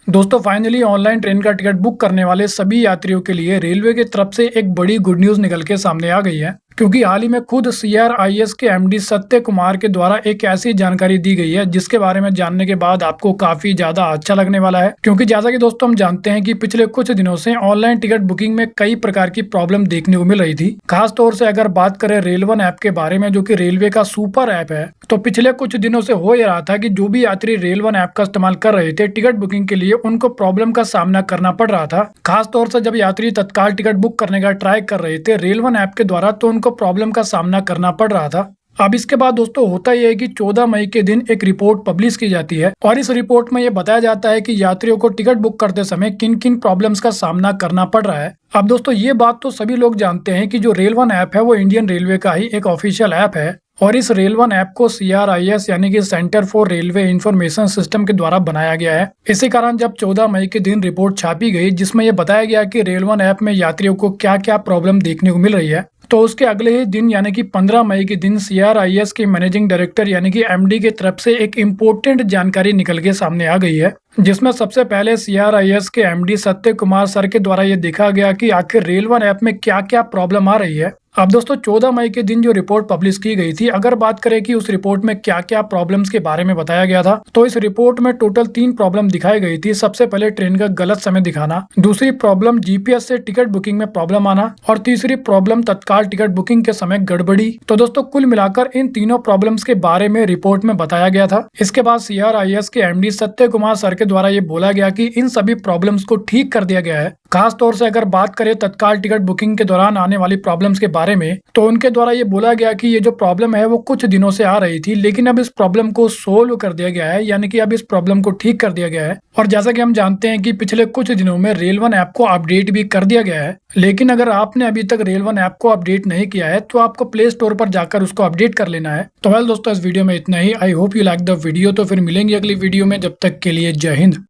दोस्तों finally online train का ticket book करने वाले सभी यात्रियों के लिए रेलवे की तरफ से एक बड़ी गुड न्यूज निकल के सामने आ गई है, क्योंकि हाल ही में खुद CRIS के MD सत्य कुमार के द्वारा एक ऐसी जानकारी दी गई है जिसके बारे में जानने के बाद आपको काफी ज्यादा अच्छा लगने वाला है। क्योंकि जैसा कि दोस्तों हम जानते हैं कि पिछले कुछ दिनों से ऑनलाइन टिकट बुकिंग में कई प्रकार की प्रॉब्लम देखने को मिल रही थी। खास तौर से अगर बात करें रेल1 ऐप के बारे में, जो कि रेलवे का सुपर ऐप है, तो पिछले कुछ दिनों से हो ही रहा था कि जो भी यात्री रेल1 ऐप का इस्तेमाल कर रहे थे टिकट बुकिंग के लिए, उनको प्रॉब्लम का सामना करना पड़ रहा था। खास तौर से जब यात्री तत्काल टिकट बुक करने का ट्राई कर रहे थे रेल1 ऐप के द्वारा, तो उनको प्रॉब्लम का सामना करना पड़ रहा था। अब इसके बाद दोस्तों होता यह है कि 14 मई के दिन एक रिपोर्ट पब्लिश की जाती है और इस रिपोर्ट में यह बताया जाता है कि यात्रियों को टिकट बुक करते समय किन किन प्रॉब्लम्स का सामना करना पड़ रहा है। अब दोस्तों ये बात तो सभी लोग जानते हैं कि जो रेल1 ऐप है वो इंडियन रेलवे का ही एक ऑफिशियल ऐप है और इस रेल1 ऐप को CRIS यानी कि centre for railway information system के द्वारा बनाया गया है। इसी कारण जब 14 मई के दिन रिपोर्ट छापी गई जिसमें यह बताया गया कि रेल1 ऐप में यात्रियों को क्या क्या प्रॉब्लम देखने को मिल रही है, तो उसके अगले ही दिन यानी कि 15 मई के दिन CRIS के मैनेजिंग डायरेक्टर यानी कि MD की तरफ से एक इम्पोर्टेंट जानकारी निकल के सामने आ गई है, जिसमें सबसे पहले CRIS के MD सत्य कुमार सर के द्वारा ये देखा गया कि आखिर रेल1 ऐप में क्या क्या प्रॉब्लम आ रही है। अब दोस्तों 14 मई के दिन जो रिपोर्ट पब्लिश की गई थी, अगर बात करें कि उस रिपोर्ट में क्या क्या प्रॉब्लम्स के बारे में बताया गया था, तो इस रिपोर्ट में टोटल 3 प्रॉब्लम दिखाई गई थी। सबसे पहले ट्रेन का गलत समय दिखाना, दूसरी प्रॉब्लम GPS से टिकट बुकिंग में प्रॉब्लम आना और तीसरी प्रॉब्लम तत्काल टिकट बुकिंग के समय गड़बड़ी। तो दोस्तों कुल मिलाकर इन तीनों प्रॉब्लम्स के बारे में रिपोर्ट में बताया गया था। इसके बाद CRIS के MD सत्य कुमार सर के द्वारा ये बोला गया कि इन सभी प्रॉब्लम्स को ठीक कर दिया गया है। खास तौर से अगर बात करें तत्काल टिकट बुकिंग के दौरान आने वाली प्रॉब्लम्स के बारे में, तो उनके द्वारा ये बोला गया कि ये जो प्रॉब्लम है वो कुछ दिनों से आ रही थी, लेकिन अब इस प्रॉब्लम को सोल्व कर दिया गया है, यानी कि अब इस प्रॉब्लम को ठीक कर दिया गया है। और जैसा कि हम जानते हैं कि पिछले कुछ दिनों में रेल1 ऐप को अपडेट भी कर दिया गया है, लेकिन अगर आपने अभी तक रेल1 ऐप को अपडेट नहीं किया है तो आपको प्ले स्टोर पर जाकर उसको अपडेट कर लेना है। तो वेल दोस्तों इस वीडियो में इतना ही। I hope you like the video. तो फिर मिलेंगे अगली वीडियो में, जब तक के लिए जय हिंद।